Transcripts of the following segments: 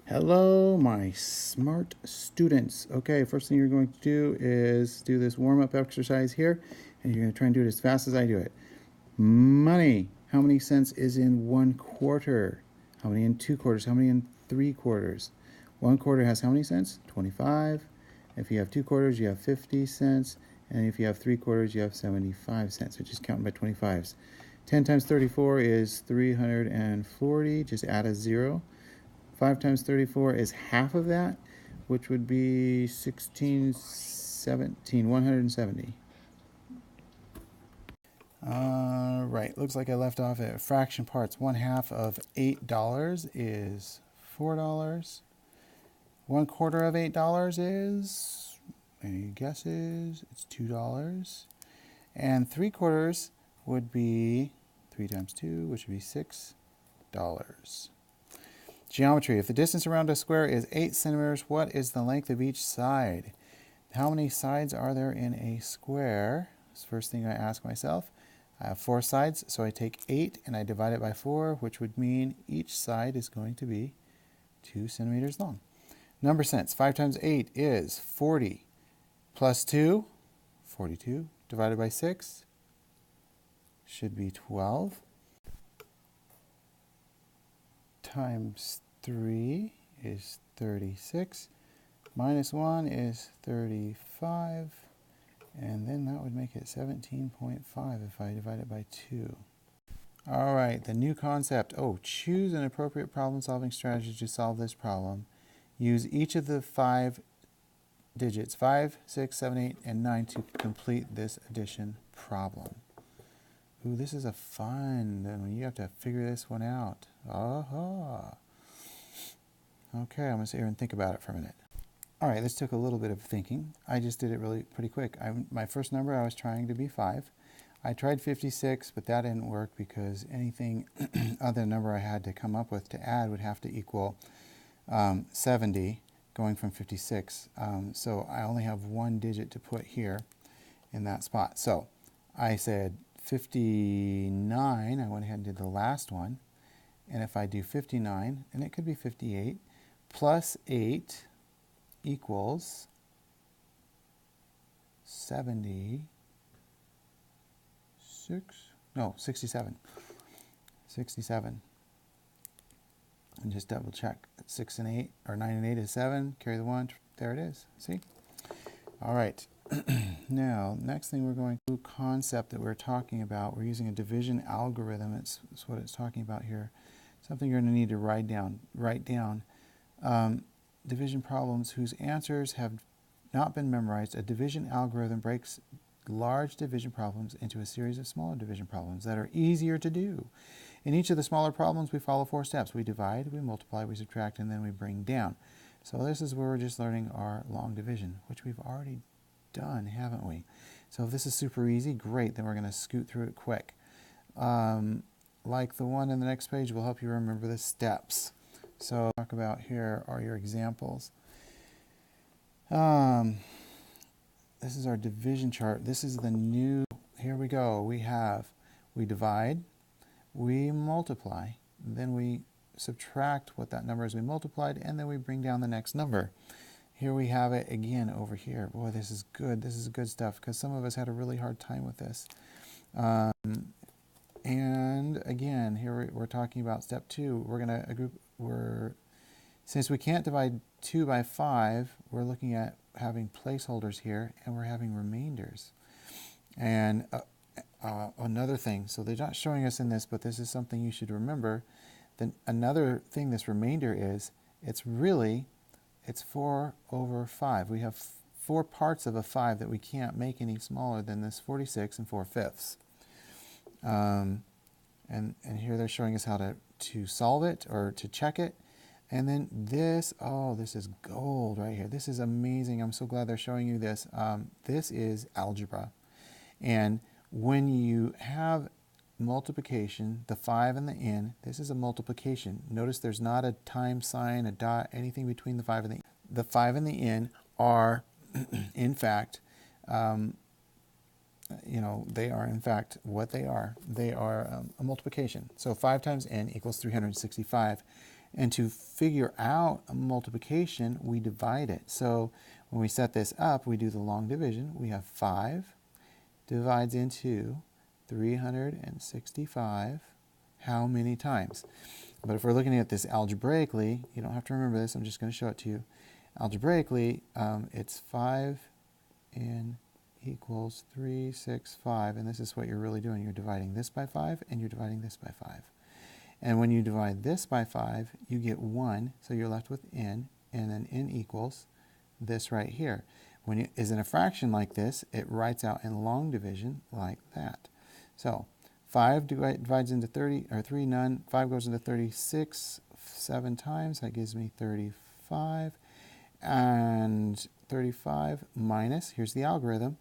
Hello, my smart students. Okay, first thing you're going to do is do this warm-up exercise here, and you're going to try and do it as fast as I do it. Money. How many cents is in 1/4? How many in 2/4? How many in 3/4? 1/4 has how many cents? 25. If you have 2/4, you have 50 cents. And if you have 3/4, you have 75 cents. So just counting by 25s. 10 times 34 is 340. Just add a 0. 5 times 34 is half of that, which would be 16, 17, 170. All right, looks like I left off at fraction parts. 1/2 of $8 is $4. 1/4 of $8 is, any guesses? It's $2. And 3/4 would be 3 times 2, which would be $6. Geometry. If the distance around a square is 8 centimeters, what is the length of each side? How many sides are there in a square? That's the first thing I ask myself. I have 4 sides, so I take 8 and I divide it by 4, which would mean each side is going to be 2 centimeters long. Number sense. 5 times 8 is 40. Plus 2, 42. Divided by 6 should be 12. Times 3 is 36. Minus 1 is 35. And then that would make it 17.5 if I divide it by 2. All right, the new concept. Choose an appropriate problem-solving strategy to solve this problem. Use each of the 5 digits, 5, 6, 7, 8, and 9, to complete this addition problem. Ooh, this is a fun one. You have to figure this one out. Aha. Okay, I'm going to sit here and think about it for a minute. All right, this took a little bit of thinking. I just did it really pretty quick. My first number, I was trying to be 5. I tried 56, but that didn't work because anything other number I had to come up with to add would have to equal 70, going from 56. So I only have one digit to put here in that spot. So I said 59. I went ahead and did the last one. And if I do 59, and it could be 58, plus 8 equals 67. No, 67. 67. And just double check. 6 and 8, or 9 and 8 is 7. Carry the 1. There it is. See? All right. Now, next thing we're going to concept that we're talking about. We're using a division algorithm. It's what it's talking about here. Something you're going to need to write down. Division problems whose answers have not been memorized. A division algorithm breaks large division problems into a series of smaller division problems that are easier to do. In each of the smaller problems, we follow 4 steps. We divide, we multiply, we subtract, and then we bring down. So this is where we're just learning our long division, which we've already done, haven't we? So if this is super easy, great. Then we're going to scoot through it quick. Like the one in the next page will help you remember the steps. So talk about here are your examples. This is our division chart. This is the new, here we go. We divide, we multiply, then we subtract what that number is we multiplied, and then we bring down the next number. Here we have it again over here. Boy, this is good. This is good stuff because some of us had a really hard time with this. And again, here we're talking about step 2. We're going to since we can't divide 2 by 5, we're looking at having placeholders here, and we're having remainders. And another thing, so they're not showing us in this, but this is something you should remember. Then another thing this remainder is, it's 4 over 5. We have 4 parts of a 5 that we can't make any smaller than this 46 and 4/5. And here they're showing us how to solve it or to check it. And then this, this is gold right here. This is amazing. I'm so glad they're showing you this. This is algebra. And when you have multiplication, the 5 and the n, this is a multiplication. Notice there's not a times sign, a dot, anything between the 5 and the n. The 5 and the n are, in fact, they are in fact what they are. They are a multiplication. So 5 times n equals 365. And to figure out a multiplication, we divide it. So when we set this up, we do the long division. We have 5 divides into 365 how many times? But if we're looking at this algebraically, you don't have to remember this. I'm just going to show it to you. Algebraically, it's 5n equals 365. And this is what you're really doing. You're dividing this by 5, and you're dividing this by 5. And when you divide this by 5, you get 1. So you're left with n. And then n equals this right here. When it is in a fraction like this, it writes out in long division like that. So 5 divides into 30, or 3 none. 5 goes into 36 7 times. That gives me 35. And 35 minus, here's the algorithm,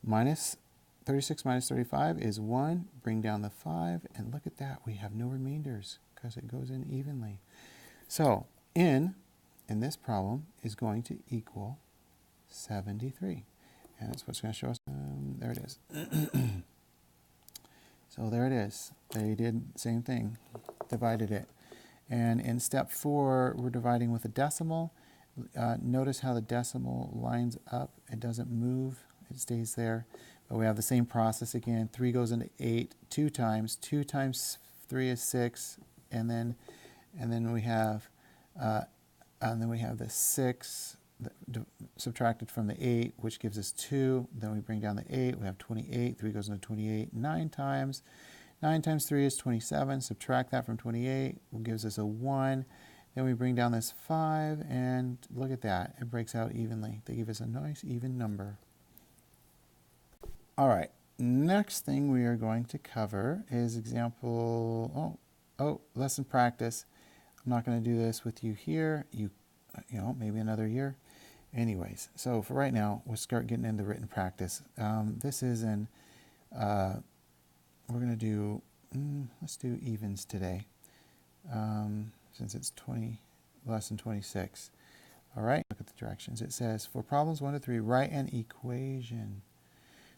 minus 36 minus 35 is 1. Bring down the 5, and look at that. We have no remainders because it goes in evenly. So n in this problem is going to equal 73. And that's what's going to show us. There it is. So there it is. They did the same thing, divided it. And in step 4, we're dividing with a decimal. Notice how the decimal lines up. It doesn't move. It stays there. But we have the same process again. 3 goes into 8 2 times. 2 times 3 is 6. And then we have the 6 subtracted from the 8, which gives us 2. Then we bring down the 8. We have 28. 3 goes into 28 9 times. 9 times 3 is 27. Subtract that from 28. Gives us a 1. Then we bring down this 5, and look at that. It breaks out evenly. They give us a nice even number. All right. Next thing we are going to cover is example, lesson practice. I'm not going to do this with you here. You know, maybe another year. Anyways, so for right now, we'll start getting into written practice. This is in, we're going to do, let's do evens today, since it's lesson 26. All right, look at the directions. It says, for problems 1 to 3, write an equation.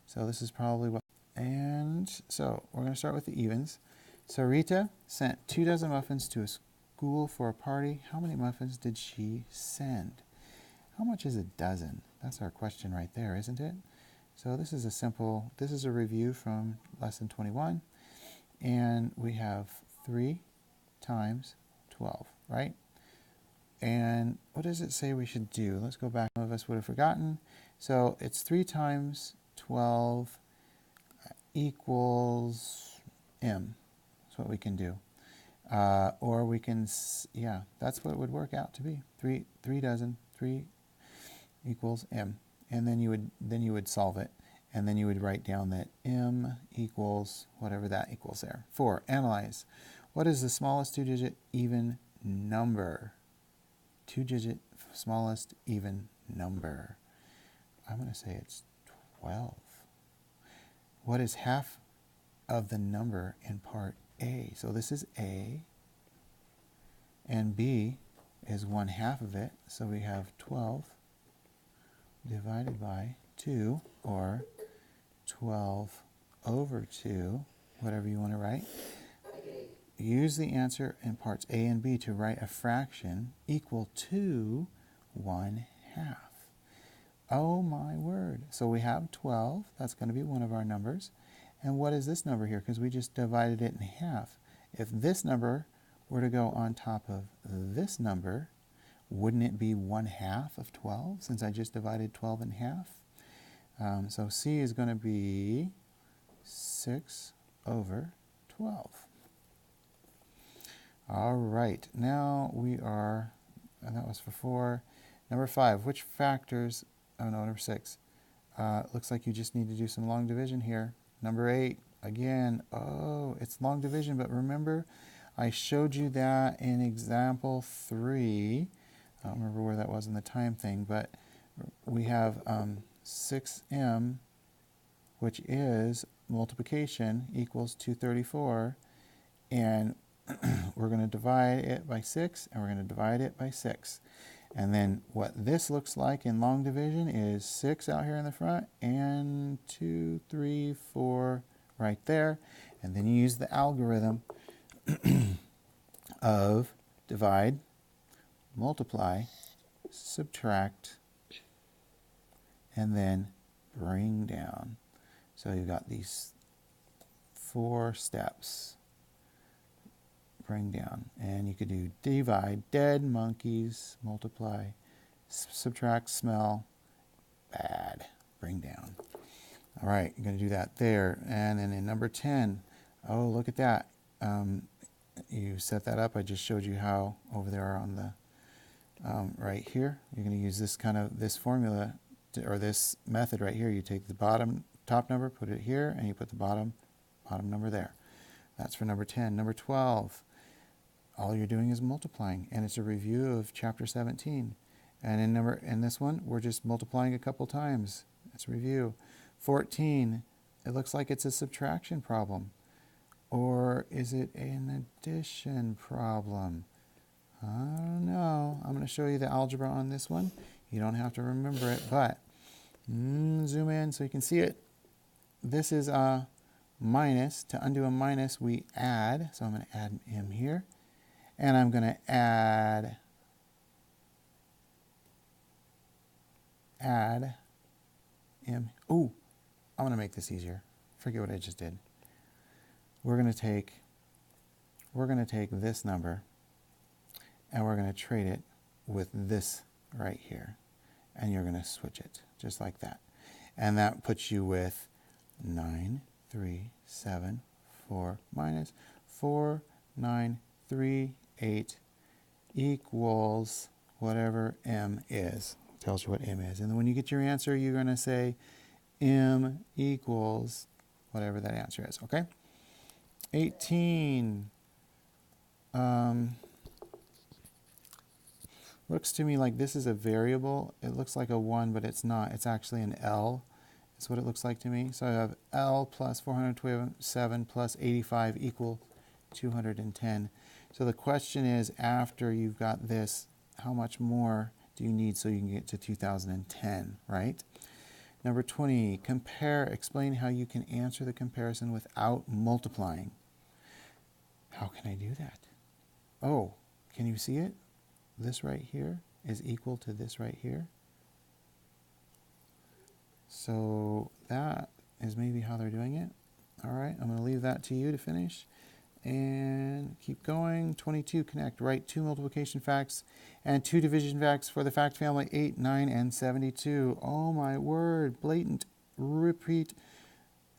So this is probably what, and so we're going to start with the evens. So Rita sent 2 dozen muffins to a school for a party. How many muffins did she send? How much is a dozen? That's our question right there, isn't it? So this is a review from lesson 21. And we have 3 times 12, right? And what does it say we should do? Let's go back. Some of us would have forgotten. So it's 3 times 12 equals m. That's what we can do. Or we can, yeah, that's what it would work out to be. 3 dozen, 3 equals m. And then you would solve it. And then you would write down that m equals whatever that equals there. 4, analyze. What is the smallest 2-digit even number? 2-digit smallest even number. I'm going to say it's 12. What is half of the number in part A? So this is A, and B is 1/2 of it. So we have 12 divided by 2, or 12 over 2, whatever you want to write. Use the answer in parts A and B to write a fraction equal to 1/2. Oh my word. So we have 12. That's going to be one of our numbers. And what is this number here? Because we just divided it in half. If this number were to go on top of this number, wouldn't it be 1/2 of 12, since I just divided 12 in half? So C is going to be 6 over 12. All right, now we are, and that was for 4. Number 5, which factors, number 6. Looks like you just need to do some long division here. Number 8, again, it's long division, but remember, I showed you that in example 3. I don't remember where that was in the time thing, but we have 6m, which is multiplication, equals 234, and we're going to divide it by 6, and we're going to divide it by 6. And then what this looks like in long division is 6 out here in the front, and 2, 3, 4 right there. And then you use the algorithm of divide, multiply, subtract, and then bring down. So you've got these 4 steps. Bring down. And you could do divide, dead monkeys, multiply, subtract, smell, bad, bring down. All right, you're going to do that there. And then in number 10, oh, look at that. You set that up. I just showed you how over there on the right here. You're going to use this formula or this method right here. You take the top number, put it here, and you put the bottom number there. That's for number 10. Number 12, all you're doing is multiplying, and it's a review of chapter 17. And in this one, we're just multiplying a couple times. It's a review. 14, it looks like it's a subtraction problem. Or is it an addition problem? I don't know. I'm going to show you the algebra on this one. You don't have to remember it, but zoom in so you can see it. This is a minus. To undo a minus, we add. So I'm going to add m here. And I'm going to add m. Ooh, I'm going to make this easier. Forget what I just did. We're going to take this number and we're going to trade it with this right here. And you're going to switch it just like that. And that puts you with 9, 3, 7, 4 minus 4, 9, 3, 8 equals whatever m is. Tells you what m is. And then when you get your answer, you're going to say m equals whatever that answer is, okay? 18. Looks to me like this is a variable. It looks like a 1, but it's not. It's actually an L. That's what it looks like to me. So I have L plus 427 plus 85 equal 210. So the question is, after you've got this, how much more do you need so you can get to 2010, right? Number 20, compare. Explain how you can answer the comparison without multiplying. How can I do that? Oh, can you see it? This right here is equal to this right here. So that is maybe how they're doing it. All right, I'm going to leave that to you to finish. And keep going. 22, connect. Write 2 multiplication facts and 2 division facts for the fact family 8, 9, and 72. Oh my word, blatant repeat.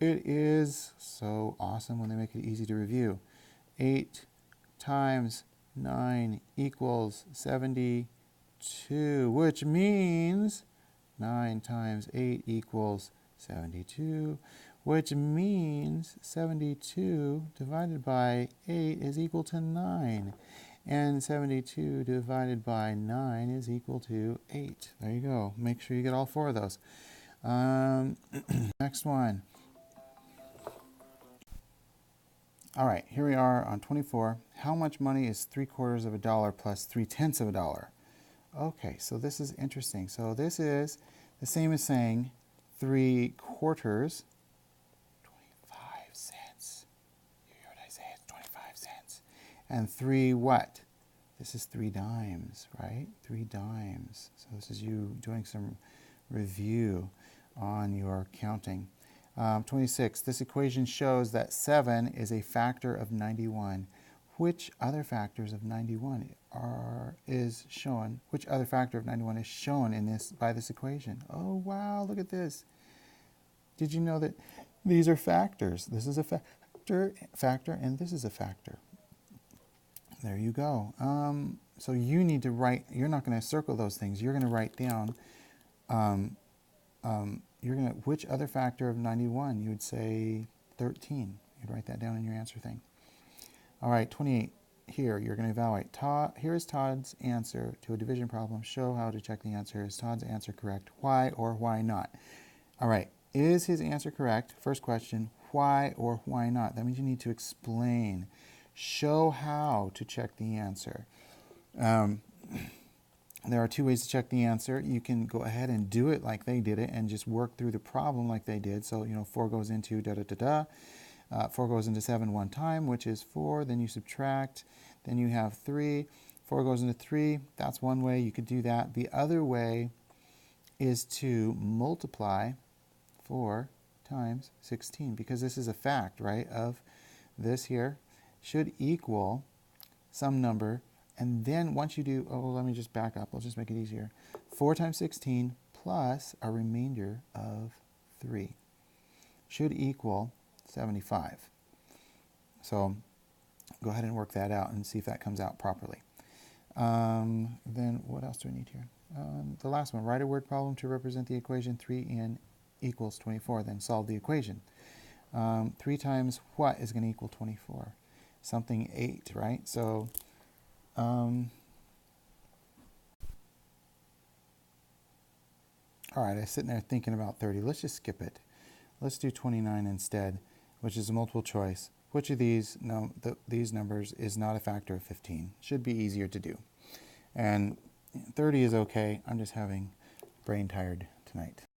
It is so awesome when they make it easy to review. 8 times 9 equals 72, which means 9 times 8 equals 72, which means 72 divided by 8 is equal to 9. And 72 divided by 9 is equal to 8. There you go. Make sure you get all 4 of those. Next one. All right, here we are on 24. How much money is 3/4 of a dollar plus 3/10 of a dollar? Okay, so this is interesting. So this is the same as saying 3/4, 25 cents. You hear what I say? It's 25 cents. And 3 what? This is 3 dimes, right? 3 dimes. So this is you doing some review on your counting. 26, this equation shows that 7 is a factor of 91. Which other factors of 91 is shown? Which other factor of 91 is shown in by this equation? Oh wow, look at this. Did you know that these are factors? This is a factor, and this is a factor. There you go. So you need to write, you're not going to circle those things. You're going to write down which other factor of 91? You would say 13. You'd write that down in your answer thing. All right, 28. Here, you're going to evaluate. Here is Todd's answer to a division problem. Show how to check the answer. Is Todd's answer correct? Why or why not? All right, is his answer correct? First question, why or why not? That means you need to explain. Show how to check the answer. There are 2 ways to check the answer. You can go ahead and do it like they did it and just work through the problem like they did. So, 4 goes into 4 goes into 7 one time, which is 4. Then you subtract. Then you have 3. 4 goes into 3. That's one way you could do that. The other way is to multiply 4 times 16, because this is a fact, right, of this here should equal some number. And then once you do, oh, let me just back up. I'll just make it easier. 4 times 16 plus a remainder of 3 should equal 75. So go ahead and work that out and see if that comes out properly. Then what else do I need here? The last one, write a word problem to represent the equation 3n equals 24. Then solve the equation. 3 times what is going to equal 24? Something 8, right? So all right, I was sitting there thinking about 30. Let's just skip it. Let's do 29 instead, which is a multiple choice. Which of these numbers is not a factor of 15? Should be easier to do. And 30 is okay. I'm just having brain tired tonight.